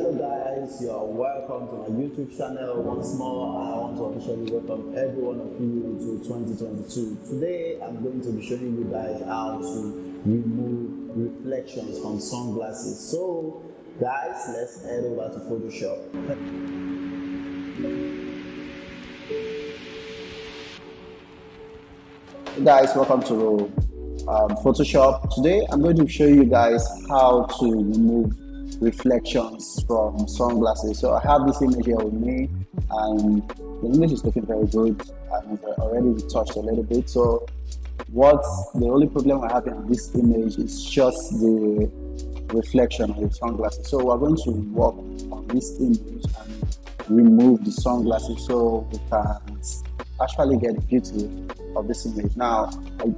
Hello guys, you're welcome to my YouTube channel once more. I want to officially welcome every one of you to 2022. Today I'm going to be showing you guys how to remove reflections from sunglasses. So guys, let's head over to Photoshop. Hey guys, welcome to Photoshop. Today I'm going to show you guys how to remove reflections from sunglasses. So I have this image here with me, and the image is looking very good and it's already retouched a little bit. So the only problem I have in this image is just the reflection of the sunglasses. So we're going to work on this image and remove the sunglasses so we can actually get the beauty of this image. Now,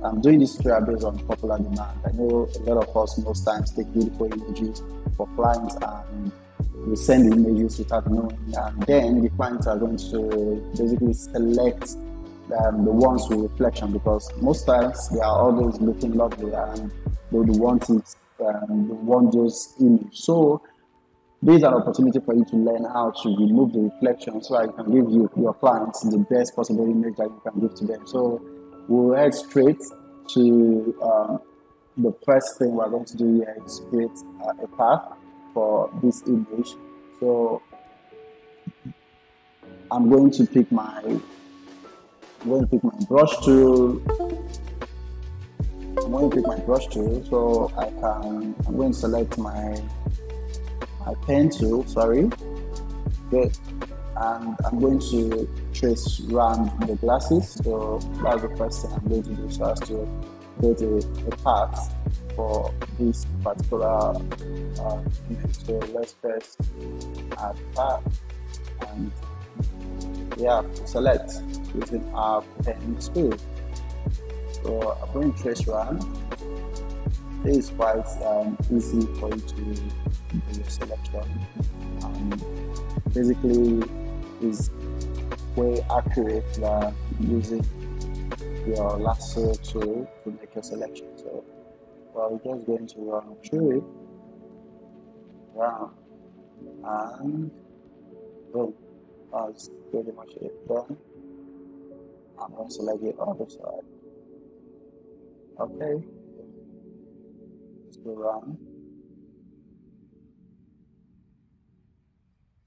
I'm doing this tutorial based on popular demand. I know a lot of us most times take beautiful images for clients and we send the images without knowing, and then the clients are going to basically select the ones with reflection, because most times they are always looking lovely and they would want it, they want those images. So this is an opportunity for you to learn how to remove the reflection so that you can give your clients the best possible image that you can give to them. So we'll head straight to the first thing we're going to do here is create a path for this image. So I'm going to pick my brush tool. So I'm going to select my pen tool, good, and I'm going to trace around the glasses. So that's the first thing I'm going to do, so as to create a path for this particular image. So let's first add path and select using our pen tool. So I'm going to trace around. It is quite easy for you to do your selection. Basically, is way accurate than using your lasso tool to make your selection. So we're just going to run through it, round, and boom. That's pretty much it done. I'm going to select the other side. Okay. Go around.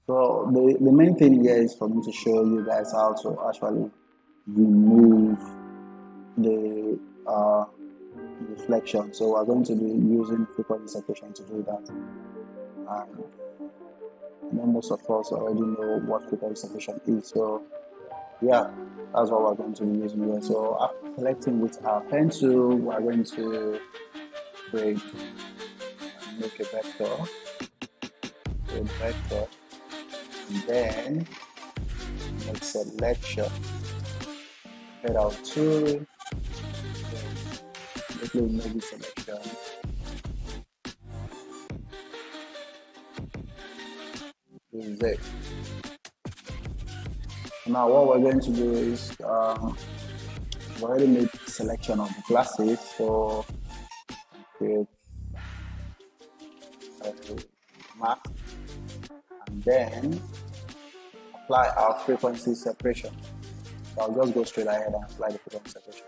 So the main thing here is for me to show you guys how to actually remove the reflection. So we're going to be using frequency separation to do that. And I know most of us already know what frequency separation is. So yeah, that's what we're going to be using here. So after selecting with our pen tool, we're going to create and make a vector, and then make selection, head out tool, make selection, is it. Now what we're going to do is we've already made selection of the glasses, so create a mask and then apply our frequency separation. So I'll just go straight ahead and apply the frequency separation.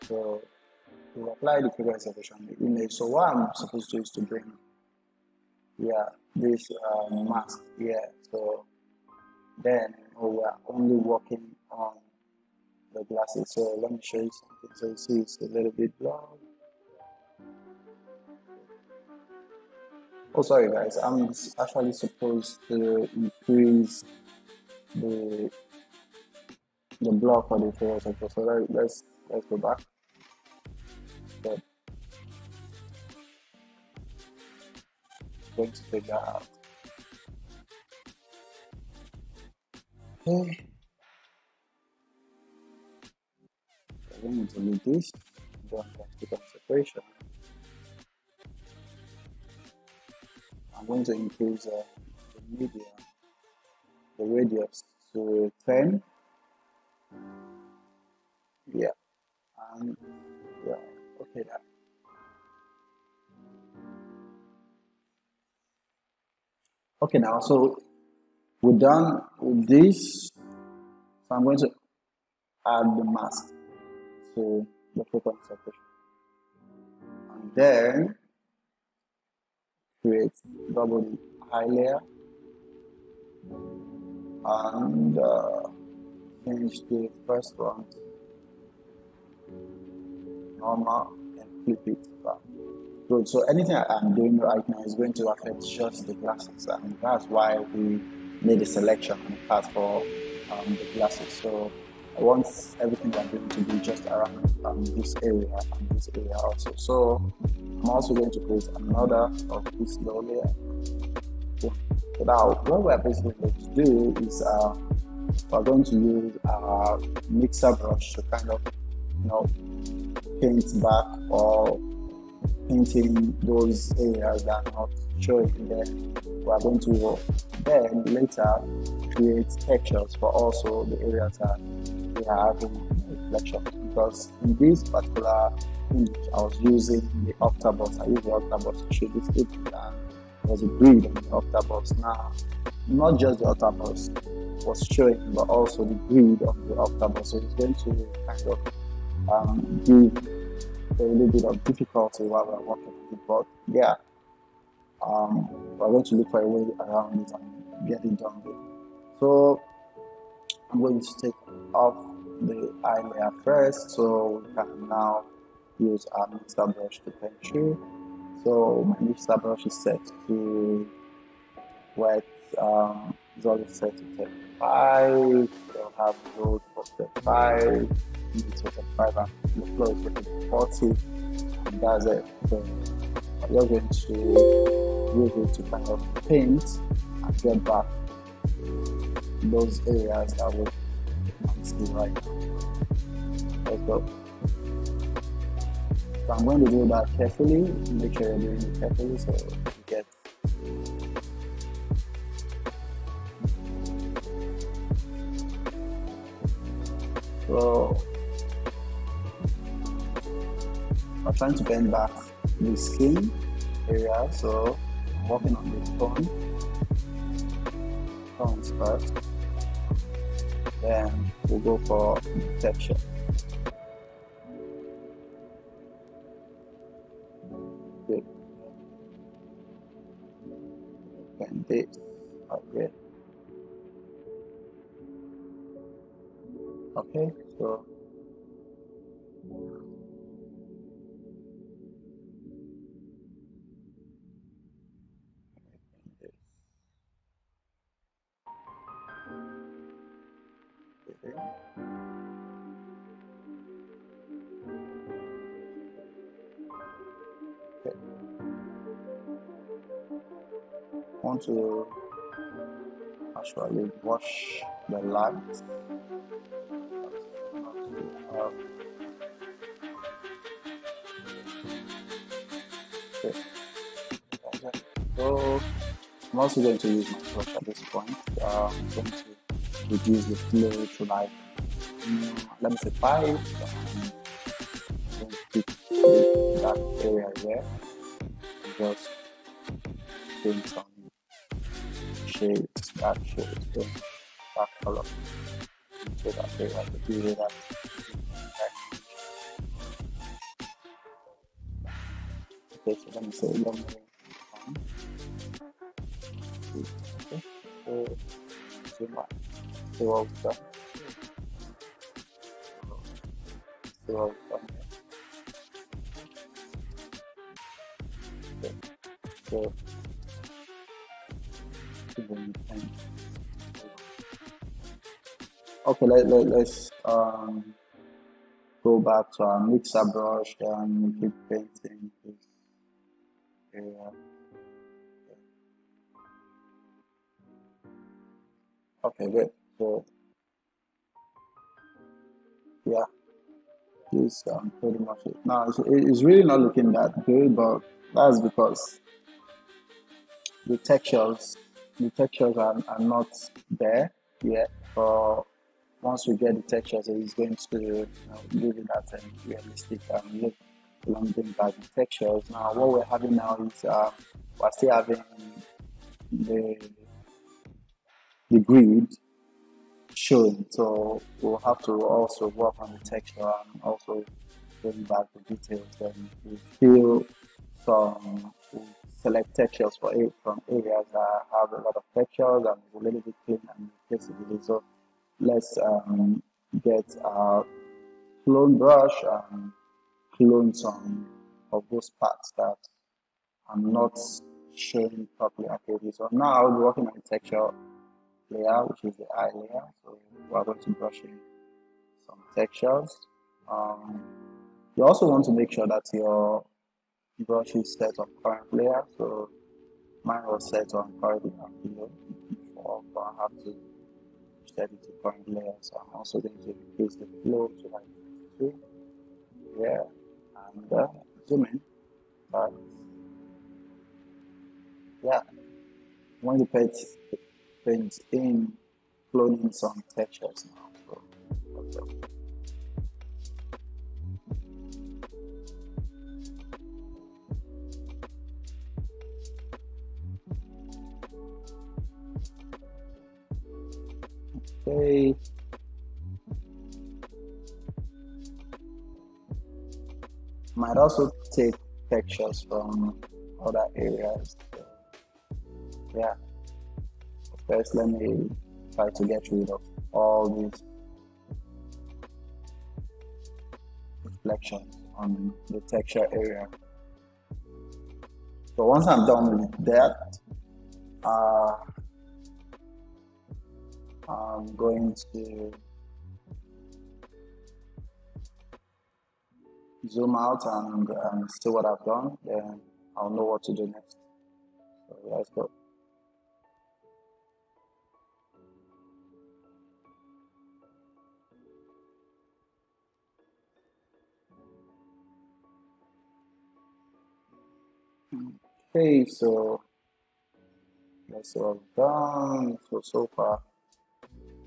So we apply the frequency separation on the image. So what I'm supposed to do is to bring this mask here. So then we are only working on the glasses. So let me show you something. So you see it's a little bit blurred. Oh, sorry guys, I'm actually supposed to increase the blur for the frequency separation. So let's go back. Good. Going to take that out. Okay. I'm going to delete this. Go and click on separation. I'm going to increase the media the radius to 10. Yeah, and yeah, okay that. Okay, now so we're done with this. So I'm going to add the mask to the photon separation, and then create double the high layer and change the first one to normal and flip it back. Good. So anything I'm doing right now is going to affect just the glasses, and that's why we made a selection on the part for the glasses. So I want everything I'm doing to be just around this area and this area also. So I'm also going to create another of this low layer. So now what we're basically going to do is we're going to use our mixer brush to kind of, paint back or painting those areas that are not showing there. We are going to then later create textures for also the areas that we are having reflections, because in this particular image I was using the octobus. I used the octobus to show this image, and there's a grid on the octobus. Now not just the octobus was showing, but also the grid of the octobus, so it's going to kind of give a little bit of difficulty while we're working with it, but yeah, we're going to look for a way around it and get it done with. So I'm going to take off the eye layer first, so we can now use our mixer brush to paint through. So my mixer brush is set to wet, it's always set to 35. We'll have road for 35, it's 35, and the flow is set to 40, and that's it. So we're going to use it to kind of paint and get back those areas that we can see right now. Let's go. So I'm going to do that carefully. Make sure you're doing it carefully so you get. So I'm trying to bend back the skin area, so I'm working on the tones first, then we'll go for the texture. Good. And this okay. Okay, so okay. Want to actually wash the light. Okay. So I'm also going to use my brush at this point. I'm going to reduce the flow to like, let me say 5. I'm going to keep that area there and just paint some shades, dark shades, dark color into that area to give it that. Okay, so let me say long way. Okay, so zoom out. See what we've done. See what we've done here. Okay, so okay, let's go back to our mixer brush and keep painting this area. Okay, good. So yeah, this pretty much it. Now it's really not looking that good, but that's because the textures the textures are not there yet, but once we get the textures, it's going to give it that realistic look along the back the textures. Now, what we're having now is we're still having the grid shown, so we'll have to also work on the texture and also bring back the details. Then we feel we select textures from areas that have a lot of textures and a little bit clean and flexible. So let's get a clone brush and clone some of those parts that I'm not showing properly accurately. So now we're working on the texture layer, which is the eye layer. So we're going to brush in some textures. You also want to make sure that your brush is set on current layer. So mine was set on current layer below before, but I have to set it to current layer. So I'm also going to increase the flow to like 2 here and zoom in. But yeah, when the paint in cloning some textures now. So, okay. Okay. Might also take textures from other areas. So, yeah. First, let me try to get rid of all these reflections on the texture area. So once I'm done with that, I'm going to zoom out and see what I've done. Then I'll know what to do next. So let's go. Okay, so that's all done. So far,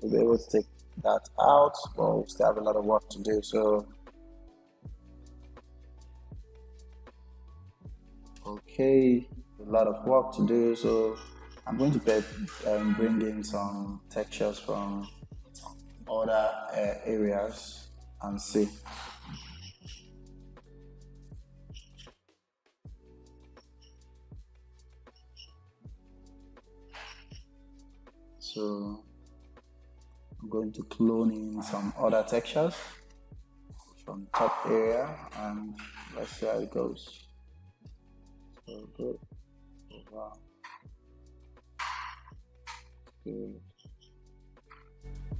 we'll be able to take that out, but we still have a lot of work to do. So, okay, a lot of work to do. So, I'm going to bring in some textures from other areas and see. So I'm going to clone in some other textures from top area and let's see how it goes. So good. Wow. Good.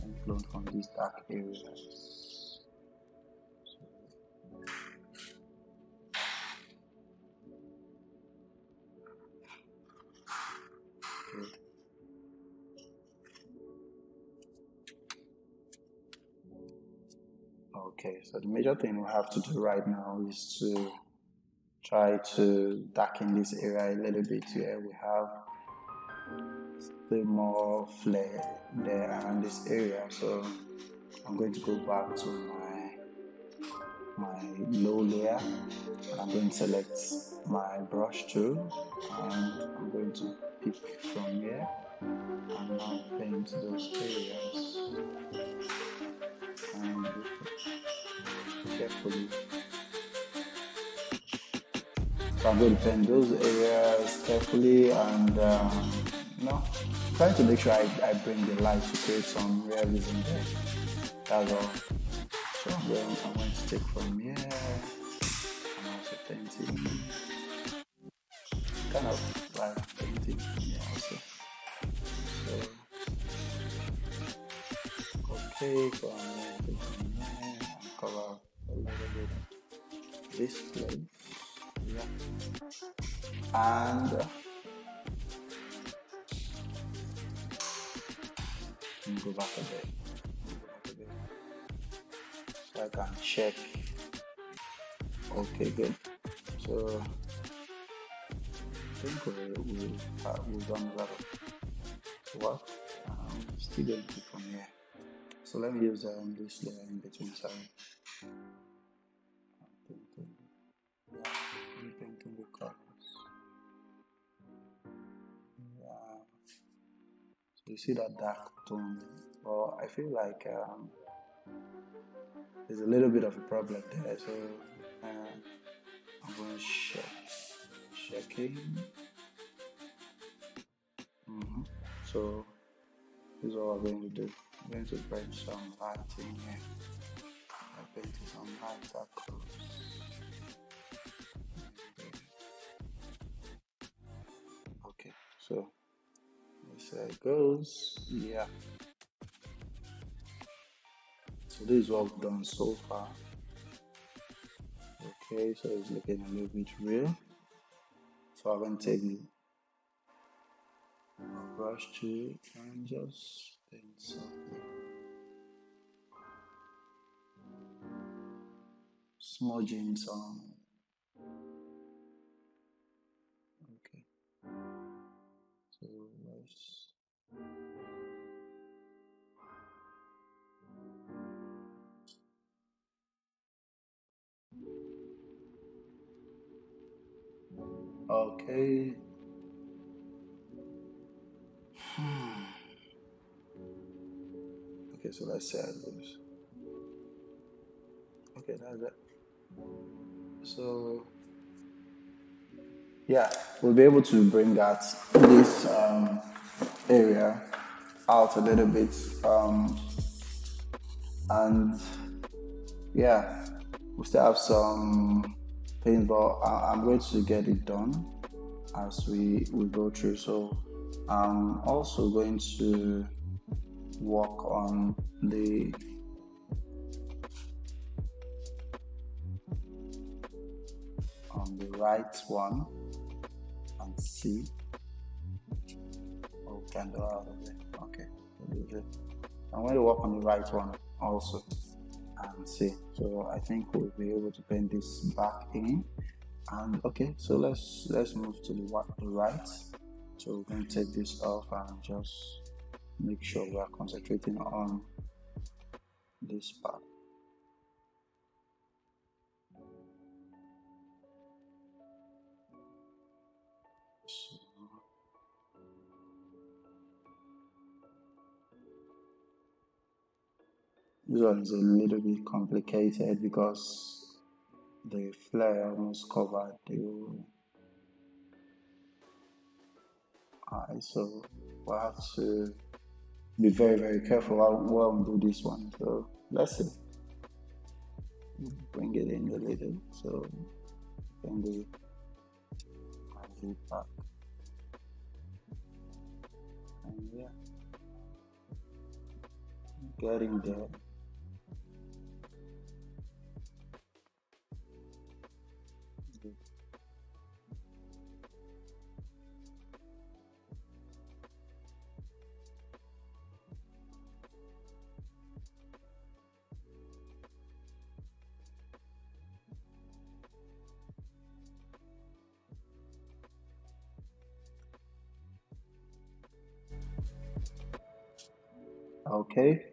And clone from these dark areas. Good. Okay, so the major thing we have to do right now is to try to darken this area a little bit where we have still more flare there around this area. So I'm going to go back to my low layer and I'm going to select my brush tool and I'm going to pick from here and now paint those areas and carefully. So I'm going to paint those areas carefully and trying to make sure I bring the light to create some realism there. That's all. So I'm going to take from here and also painting, kind of like painting here also. So, okay, from here and cover a little bit of this place. Yeah. And go back a bit. So I can check. Okay, good. So I think we've done a lot of work. Still going to from here. So let me use this layer in between. Sorry. I'm painting the colors. Yeah. So you see that dark tone. Well, I feel like there's a little bit of a problem there. So I'm going to checking. So this is what I'm going to do. I'm going to bring some light in here. I'm painting some light across. Okay, so let's see how it goes. Yeah. So this is what we've done so far. Okay, so it's looking a little bit real. So I'm going to take a brush to it and just paint something. Smudging some. Okay. So let's. Okay. Okay, so let's see how it goes. Okay, that's it. So yeah, we'll be able to bring out this area out a little bit, and yeah, we still have some paint, but I'm going to get it done as we go through. So I'm also going to work on the right one and see. Oh, candle out of it. Okay, I'm going to work on the right one also and see. So I think we'll be able to paint this back in. And okay, so let's move to the right. So we're going to take this off and just make sure we are concentrating on this part. So, this one is a little bit complicated because the flare almost covered the eye, so we'll have to be very, very careful while we do this one. So let's see. Bring it in a little, so bring the eye back. And yeah, getting there. Okay.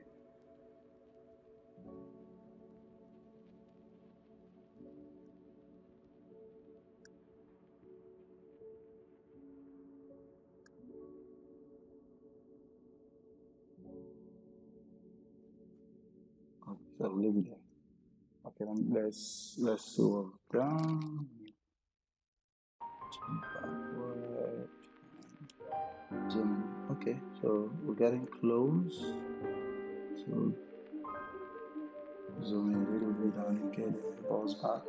So leave it there. Okay, then let's scroll down. Backward. Zoom in. Okay, so we're getting close. So zoom in a little bit and get the balls back.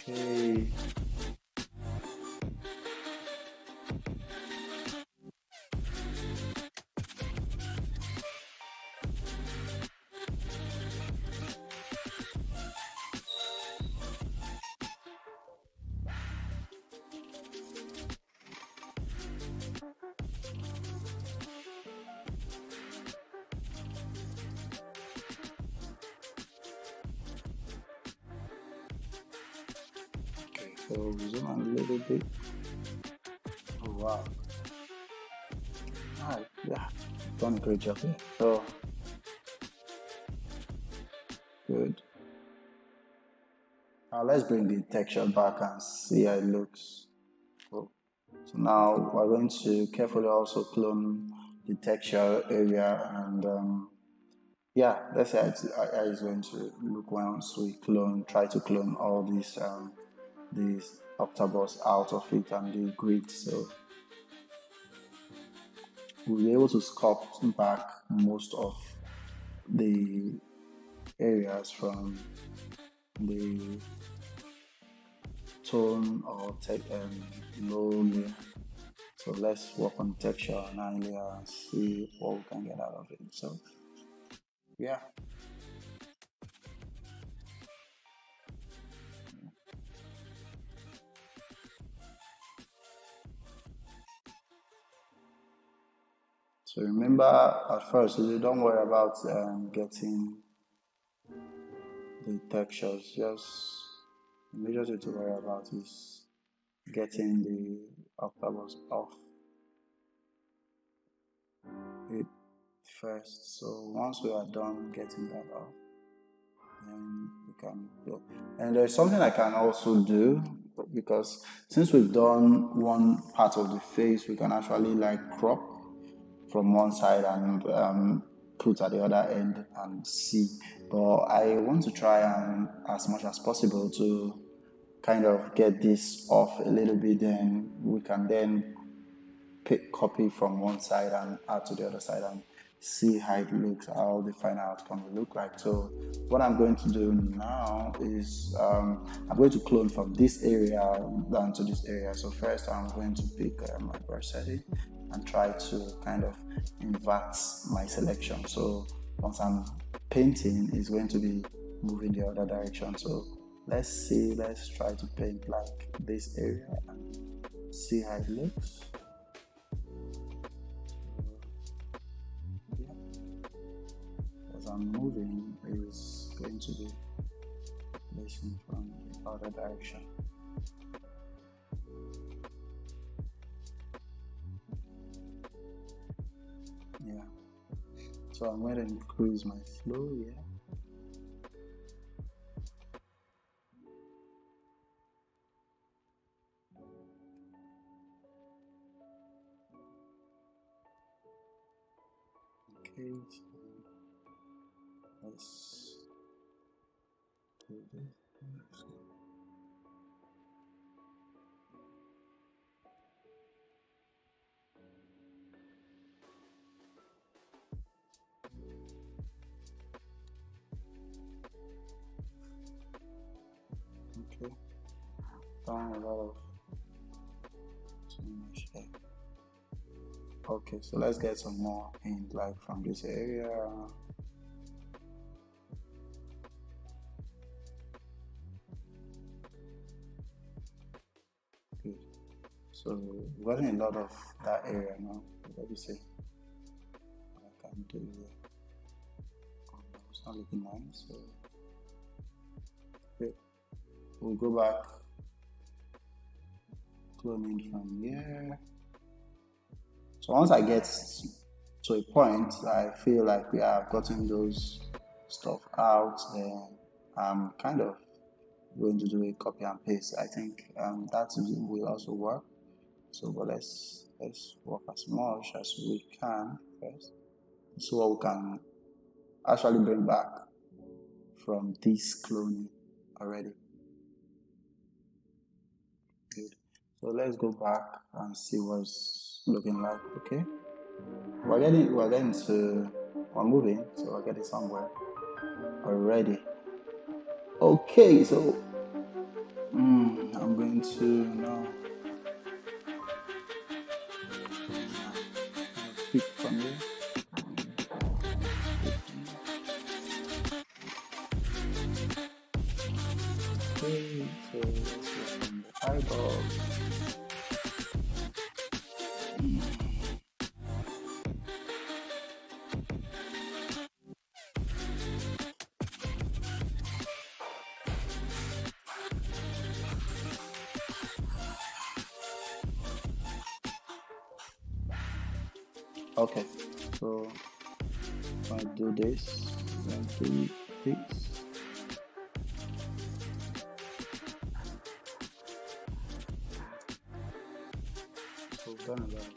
Okay. So zoom in a little bit. Oh wow. Alright, yeah, done a great job here. So good. Now let's bring the texture back and see how it looks. Cool. So now we're going to carefully also clone the texture area, and yeah, that's how it's going to look once we try to clone all these octabus out of it and the grid. So we'll be able to sculpt back most of the areas from the tone or low layer. So let's work on texture on high layer and see what we can get out of it. So yeah. So remember, at first, you don't worry about getting the textures. Just the major thing to worry about is getting the octavus off it first. So once we are done getting that off, then we can go. And there's something I can also do, because since we've done one part of the face, we can actually like crop from one side and put at the other end and see. But I want to try and as much as possible to kind of get this off a little bit, then we can then copy from one side and add to the other side and see how it looks, how the final outcome will look like. So what I'm going to do now is I'm going to clone from this area down to this area. So first I'm going to pick my brush setting and try to kind of invert my selection. So once I'm painting, it's going to be moving the other direction. So let's try to paint like this area and see how it looks. As I'm moving, is going to be placing from the other direction. Yeah, so I'm going to increase my flow here. Okay, so let's do this. Okay, done a lot of too much here. Okay, so let's get some more paint like from this area. Good. So we're getting a lot of that area now. Let me see what I can do here. Oh, it's not looking nice. So okay, we'll go back, cloning from here. So once I get to a point, I feel like we have gotten those stuff out, then I'm kind of going to do a copy and paste. I think that will also work. So but let's work as much as we can first, so what we can actually bring back from this cloning already. Good. So let's go back and see what's looking like. Okay, we're moving, so we're getting somewhere already. Okay, so I'm going to now pick from here. Okay, so let's work on the eyeball. Okay, so I do this, then do this. So we've done a lot of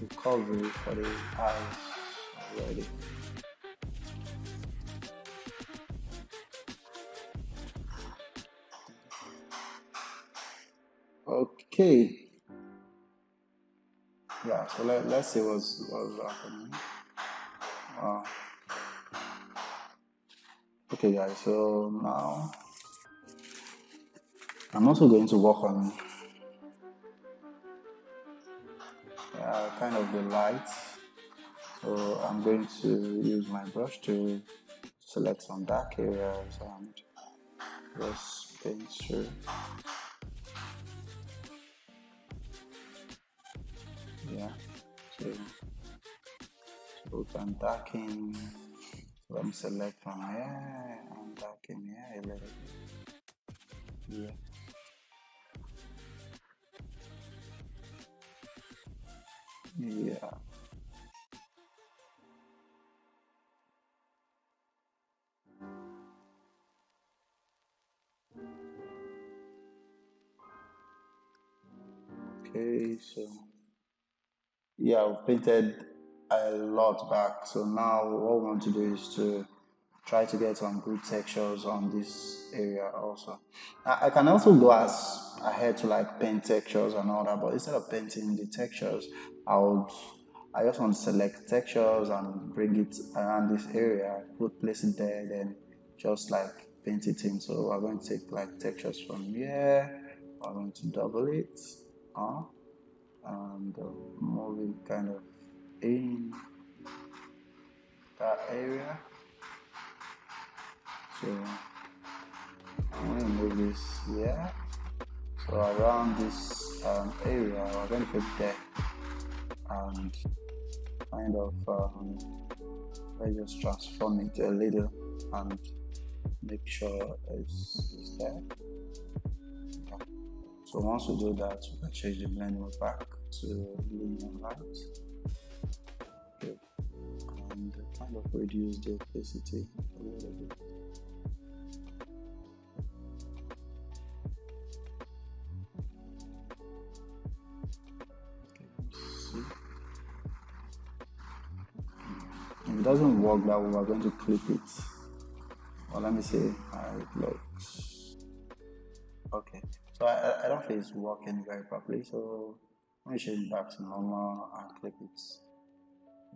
recovery for the eyes already. Okay. Yeah, so let's see what's happening. Okay guys, so now I'm also going to work on kind of the lights. So I'm going to use my brush to select some dark areas and just paint through. Yeah, so we can darken. So let me select from here and darken here a little bit. Yeah. Yeah. Okay, so yeah, we painted a lot back. So now what we want to do is to try to get some good textures on this area also. I can also go as ahead to like paint textures and all that, but instead of painting the textures, I just want to select textures and bring it around this area, place it there, then just like paint it in. So we're going to take like textures from here, we're going to double it, and move it kind of in that area. So I'm going to move this here. So around this area, we're going to put there and kind of let's just transform it a little and make sure it's there. Okay. So once we do that, we can change the blend mode back to linear light. Okay. And kind of reduce the opacity a little bit. If it doesn't work that way, we're going to clip it. Well, let me see how it looks. Okay, so I don't think it's working very properly, so let me change it back to normal and clip it.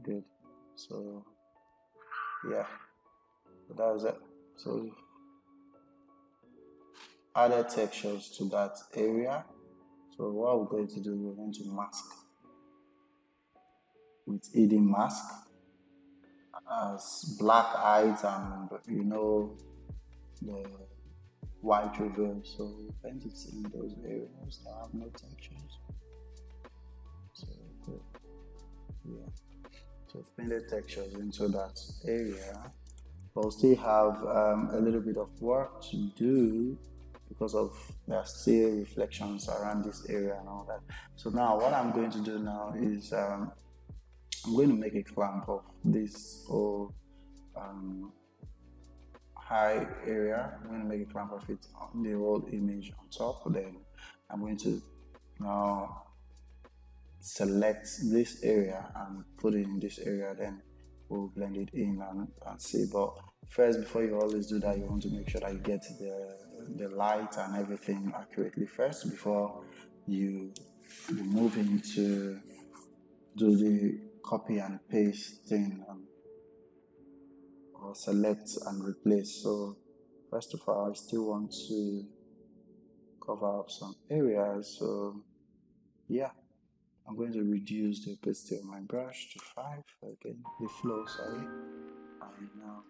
Good. So yeah, so that was it. So added textures to that area. So what we're going to do, we're going to mask with hidden mask as black eyes and the white reveal. So we paint it in those areas that have no textures. So good. Yeah. So we've painted textures into that area, but we'll still have a little bit of work to do because there are still reflections around this area and all that. So now what I'm going to do now is I'm going to make a clamp of this whole high area. I'm going to make a clamp of it on the whole image on top. Then I'm going to now select this area and put it in this area, then we'll blend it in and see. But first, before you always do that, you want to make sure that you get the light and everything accurately first before you move into do the copy and paste thing or select and replace. So first of all, I still want to cover up some areas. So yeah, I'm going to reduce the opacity of my brush to 5 again, the flow, sorry, and now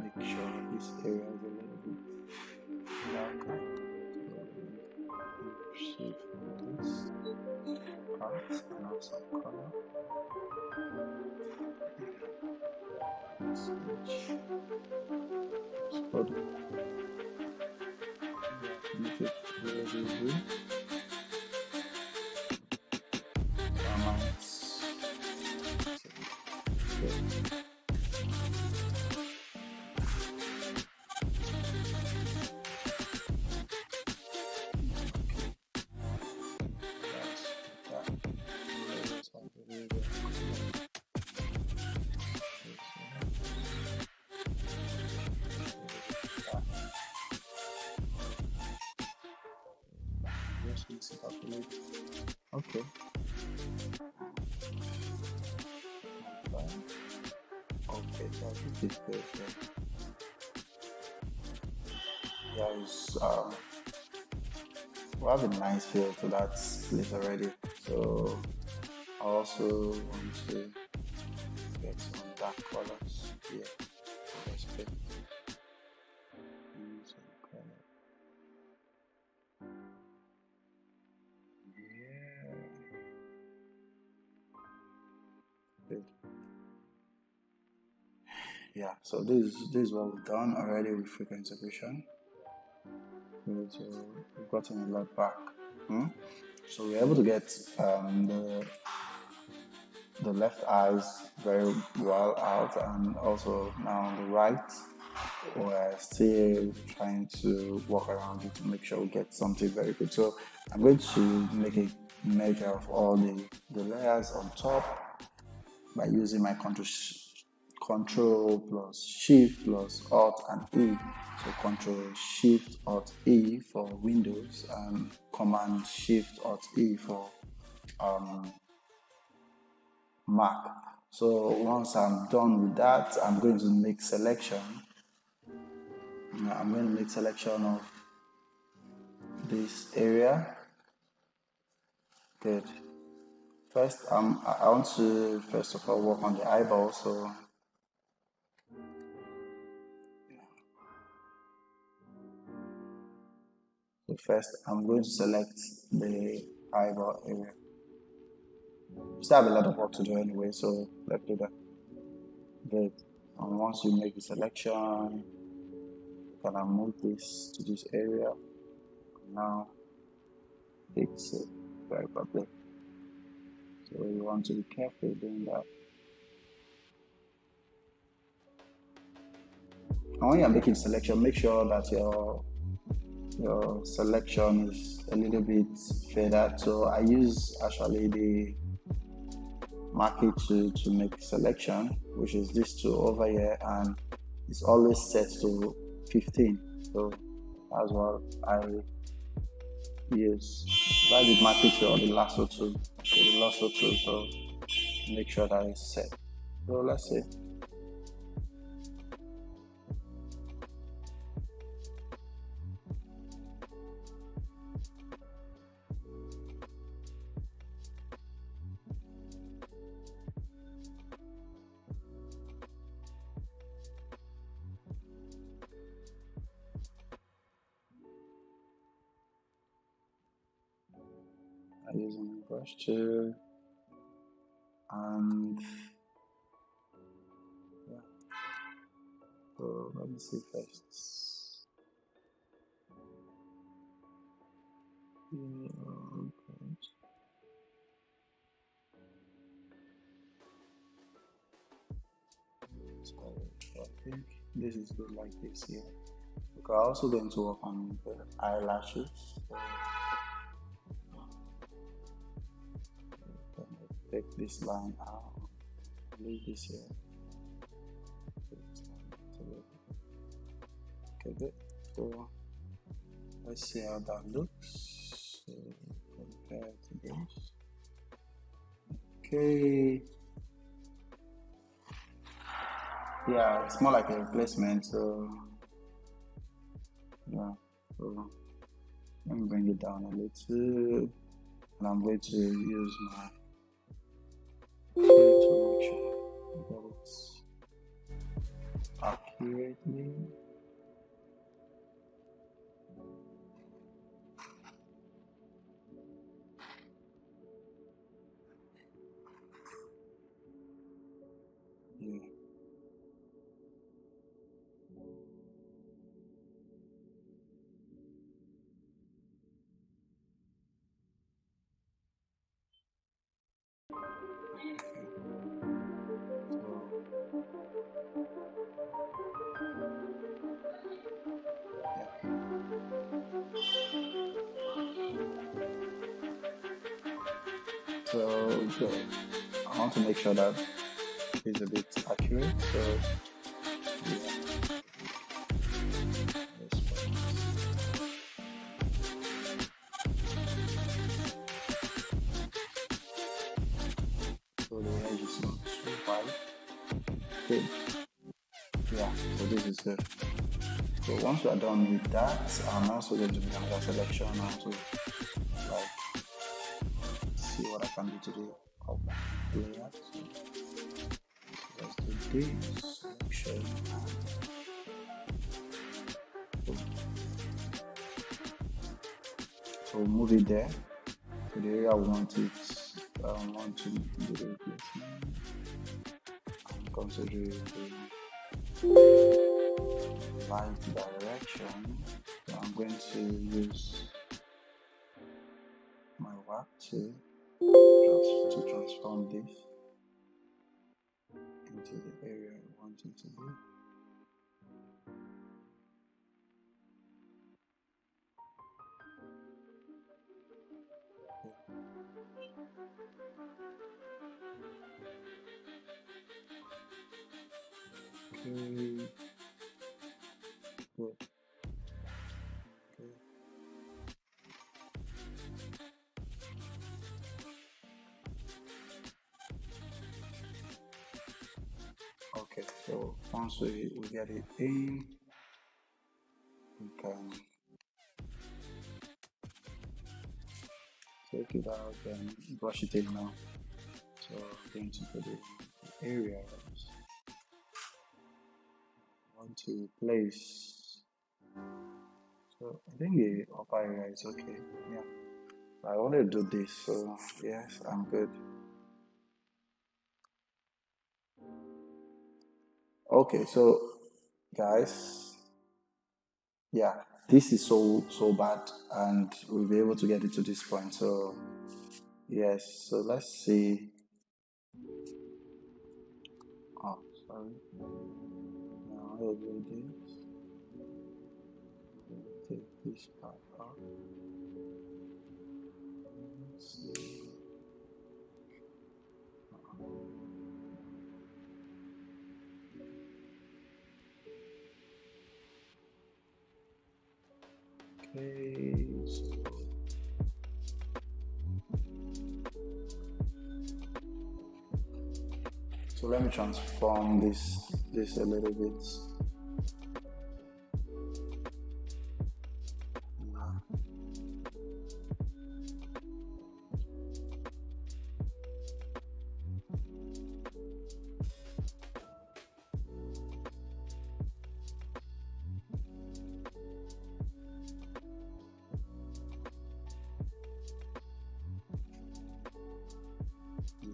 make sure this area is a little bit darker. So shift from this part and add some color. Switch. Spot. Make it a little bit blue. I might Okay. Okay, so this is good. Yeah, it's we have a nice feel to that place already. So I also want to get some dark colors here. So let's pick some color. Yeah. Good. Yeah, so this is what we've done already with frequency separation. We've gotten a lot back. So we're able to get the left eyes very well out, and also now on the right we're still trying to work around it to make sure we get something very good. So I'm going to make a measure of all the layers on top by using my control plus shift plus alt and E. So control shift alt E for Windows and command shift alt E for Mac. So once I'm done with that, I'm going to make selection. I'm going to make selection of this area. Good. First, I want to first of all work on the eyeball. So first, I'm going to select the eyeball area. We still have a lot of work to do anyway, so let's do that. Good. And once you make the selection, you can move this to this area. Now fix it very properly. So you want to be careful doing that. And when you're making selection, make sure that your selection is a little bit faded. So I use actually the marquee to make selection, which is this tool over here, and it's always set to 15. So that's what I use. That's the marquee tool or the lasso tool. Okay, the lasso tool, so make sure that it's set. So let's see. Using a brush tool, and yeah, so let me see first. So I think this is good like this here. We're also going to work on the eyelashes. Take this line out, leave this here. Okay, good. So let's see how that looks. So compare to this. Okay. Yeah, it's more like a replacement. So yeah. So let me bring it down a little, and I'm going to use my to make sure that it's accurately. Yeah. So good. I want to make sure that it's a bit accurate. So yeah. Okay, yeah, so this is good. So once we are done with that, I'm also going to make another selection now to like see what I can do to the layer. So let's do this selection. So we'll move it there. So the area I want it, I want to do the replacement. I'm considering the light direction. So I'm going to use my work to transform this into the area I want it to be. Okay. Good. Okay, so once we get it in, we can take it out and brush it in now. So I'm going to put it in the areas I want to place. So I think the upper area is okay. Yeah, I want to do this, so yes, I'm good. Okay, so guys, yeah, this is so bad, and we'll be able to get it to this point. So yes, so let's see. Oh, sorry. Now I'll do this. Take this part out. Let's see. Okay. So let me transform this a little bit.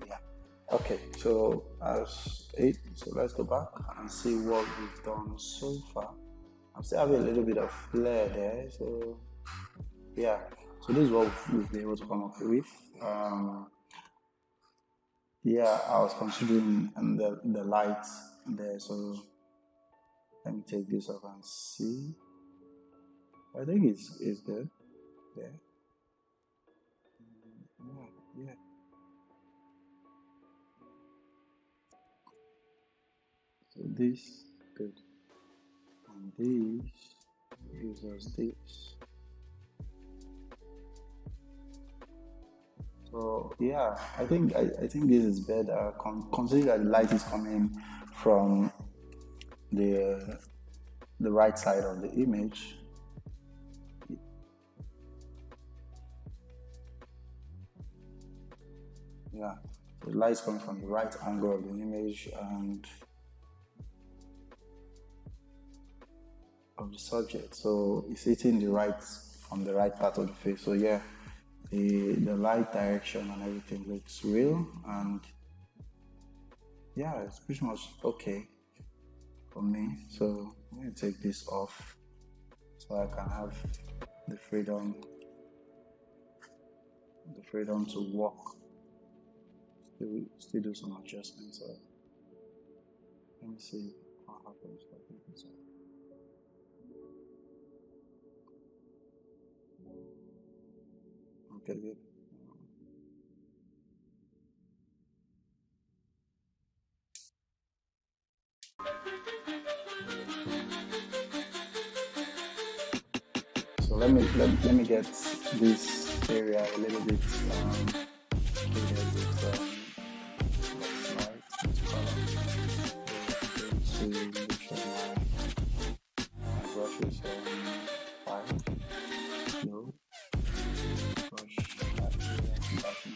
Yeah. Okay, so as it, so let's go back and see what we've done so far. I'm still having a little bit of flare there, so yeah. So this is what we've been able to come up with. Yeah, I was considering the light there, so let me take this off and see. I think it's good. Yeah. Yeah. So this good, and this gives us this. So yeah, I think this is better. Considering that the light is coming from the right side of the image. Yeah, the light is coming from the right angle of the image and of the subject, so it's hitting the right from the right part of the face. So yeah, the light direction and everything looks real, and yeah, it's pretty much okay for me. So I'm going to take this off so I can have the freedom to walk, still do some adjustments. So let me see what happens. Okay, good. So let me get this area a little bit light. 5, slow, brush that area, back in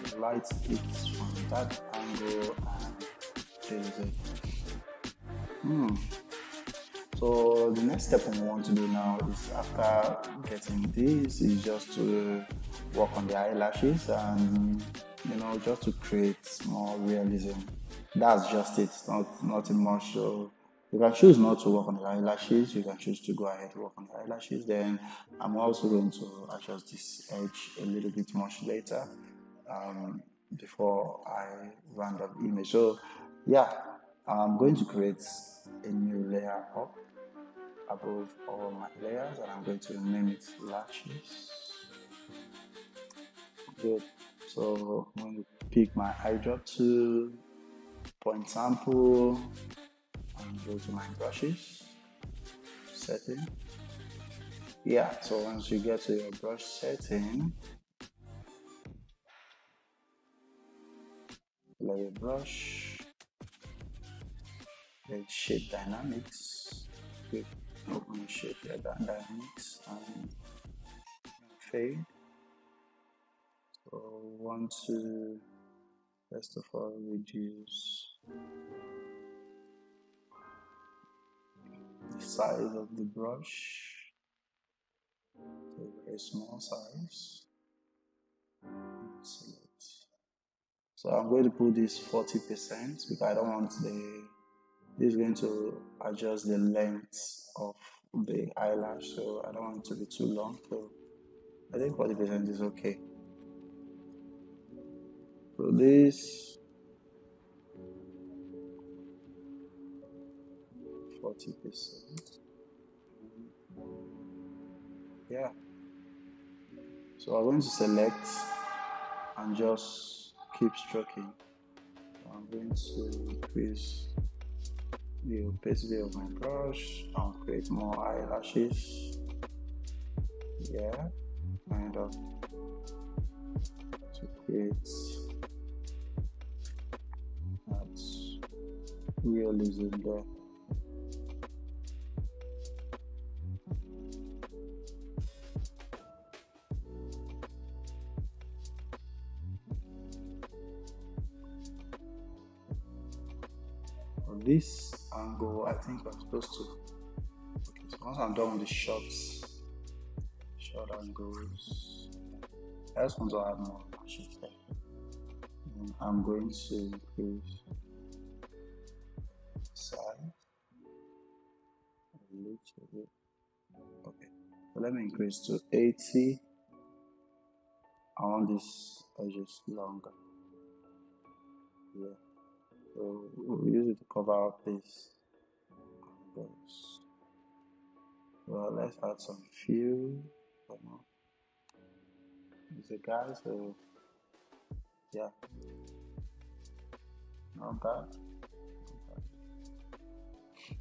the light hits from that angle and there is it. So the next step we want to do now is, after getting this, is just to work on the eyelashes and just to create more realism. That's just it, nothing much. So you can choose not to work on the eyelashes, you can choose to go ahead and work on the eyelashes. Then I'm also going to adjust this edge a little bit much later, before I round up the image. So yeah, I'm going to create a new layer up above all my layers, and I'm going to name it lashes. Good. So I'm going to pick my eye drop tool, point sample, and go to my brushes, setting. Yeah, so once you get to your brush setting, layer brush, then shape dynamics. Click open shape dynamics and fade. So want to first of all reduce the size of the brush to a very small size. Select. So I'm going to put this 40% because I don't want this is going to adjust the length of the eyelash, so I don't want it to be too long. So I think 40% is okay. So this 40%. Yeah. So I'm going to select and just keep stroking. So I'm going to increase the opacity of my brush and create more eyelashes. Yeah, kind of to create that realism there. On this angle, I think I'm supposed to. Okay, so once I'm done with the short angles, I just want to add more lashes there. And I'm going to increase size a little bit. Okay, so let me increase to 80. I want this edges longer. Yeah, so we'll use it to cover up this angles. Well, let's add some fill. It's a guy, so yeah, not bad.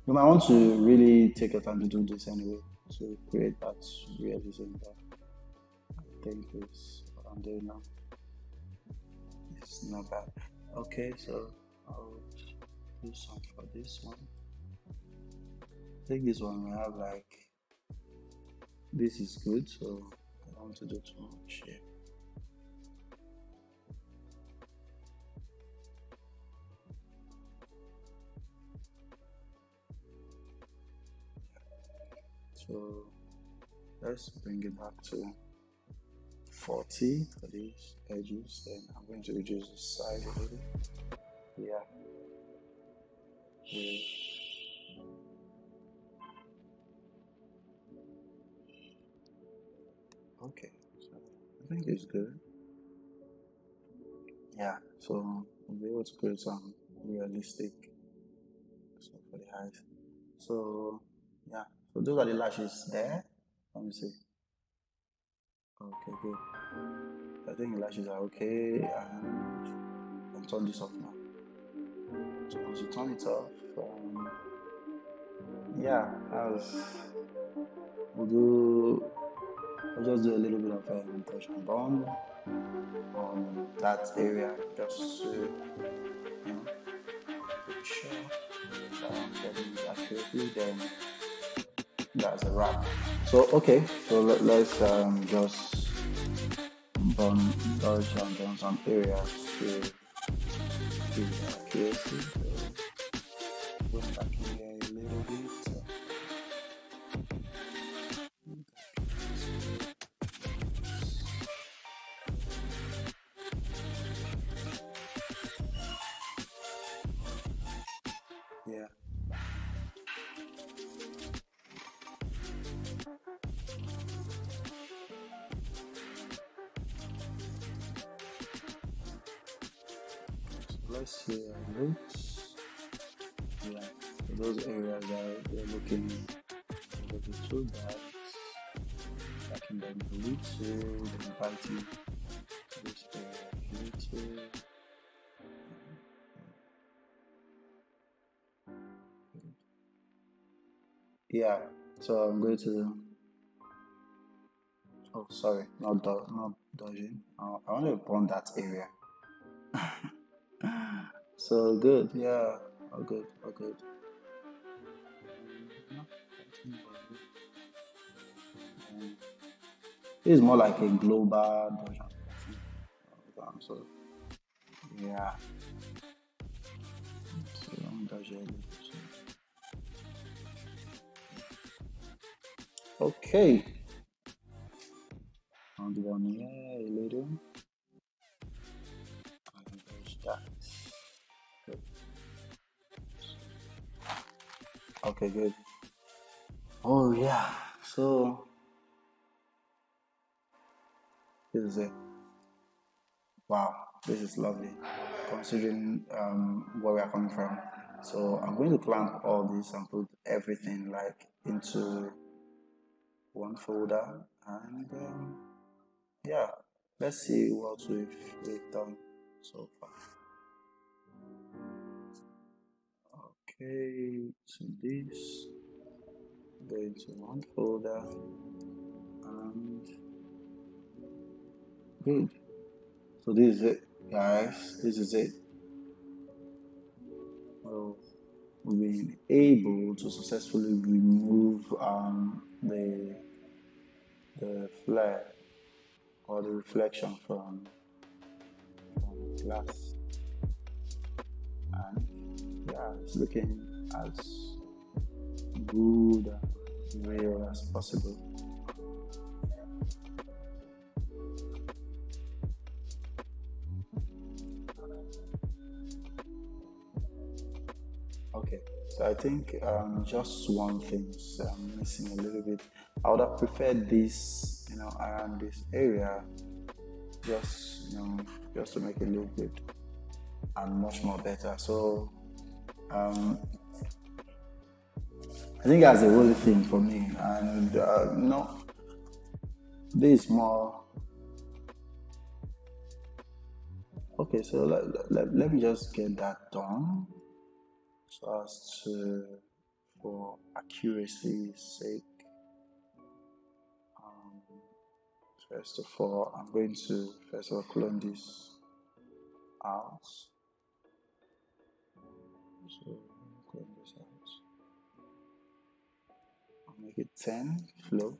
You might want to really take your time to do this anyway, to create that realism that I think is what I'm doing now. It's not bad. Okay, so I'll do some for this one. I think this one we have like, this is good, so I don't want to do too much here. So let's bring it back to 40 for these edges. Then I'm going to reduce the size a little. Yeah. Okay, so I think it's good. Yeah, so we'll be able to create some realistic stuff for the eyes. So yeah, so those are the lashes there. Let me see. Okay, good. I think the lashes are okay, and I'll turn this off now. So once you turn it off, yeah, we'll do just do a little bit of touch and bond on that area, just to, you know, make sure that I'm getting it accurately. Then that's a wrap. So okay, so let's just dodge on some areas to give accuracy. So going back in here a little bit. Yeah. So let's see our roots. Yeah. So those areas that we're looking a little bit too bad. Backing them a little, then biting this area a little. Yeah. So I'm going to. Oh, sorry, not dodging. I want to burn that area. So good, yeah. All good, all good. This is more like a global dodge. So yeah. So I'm dodging. Okay. On the one here a little. And there's that. Good. Okay, good. Oh yeah. So this is it. Wow, this is lovely. Considering where we are coming from. So I'm going to clamp all this and put everything like into one folder, and yeah, let's see what we've done so far. Okay, so this go into one folder, and good. So this is it, guys. This is it. Well, we've been able to successfully remove the flare or the reflection from glass, and yeah, it's looking as good and real as possible. Okay, so I think just one thing is missing a little bit. I would have preferred this, around this area, just to make it look good and much more better. So I think that's the only thing for me. And this is more. Okay, so let me just get that done, so as to, for accuracy's sake. First of all, I'm going to clone this out. So clone this out. I'll make it 10 flow.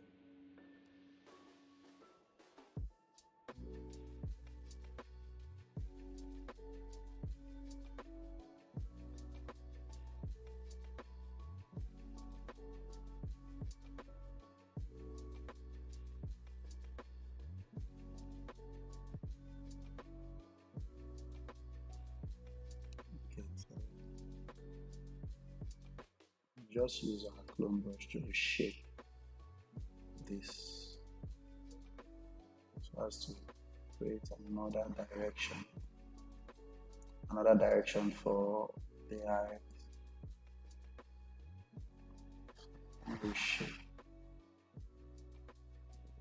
Just use our clone brush to shape this so as to create another direction for the eye. Reshape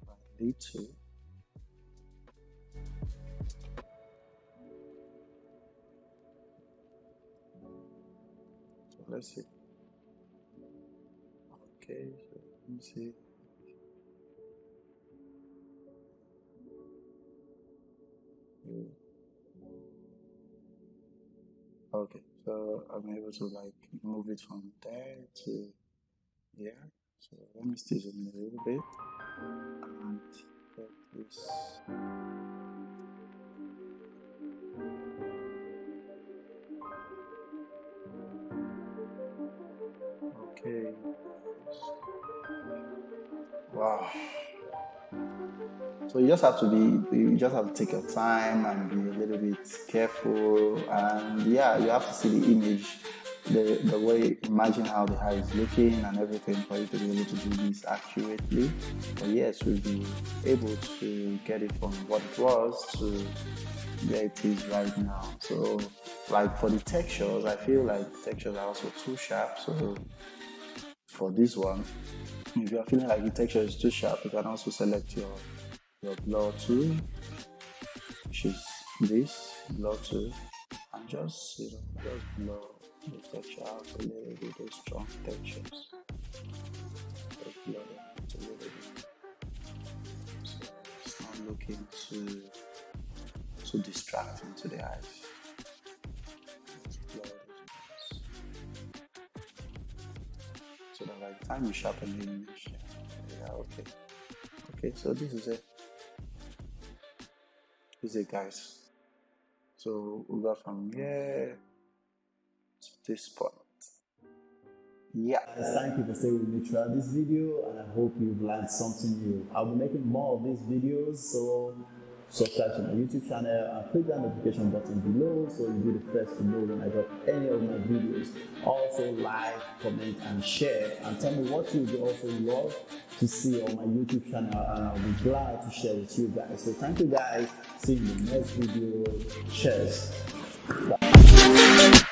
by little. So let's see. Okay, so let me see. Okay, so I'm able to like move it from there to here. So let me still zoom in a little bit and get this. Okay. Wow. So you just have to take your time and be a little bit careful, and yeah, you have to see the image, the way, imagine how the eye is looking and everything for you to be able to do this accurately. But yes, we'll be able to get it from what it was to where it is right now. So like for the textures, I feel like the textures are also too sharp. So for this one, if you are feeling like the texture is too sharp, you can also select your blur tool, which is this blur tool, and just blur the texture out a little bit, those strong textures. Just blur them out a little bit, so it's not looking too distracting to the eyes. Just blur those ones, so that by the time you sharpen the image, yeah, okay, so this is it. Guys, so we got from here to this point. Yeah, thank you for staying with me throughout this video, and I hope you've learned something new. I'll be making more of these videos, so subscribe to my YouTube channel and click that notification button below so you'll be the first to know when I drop any of my videos. Also like, comment and share, and tell me what you would also love to see on my YouTube channel, and I'll be glad to share with you guys. So thank you guys, see you in the next video. Cheers. Bye.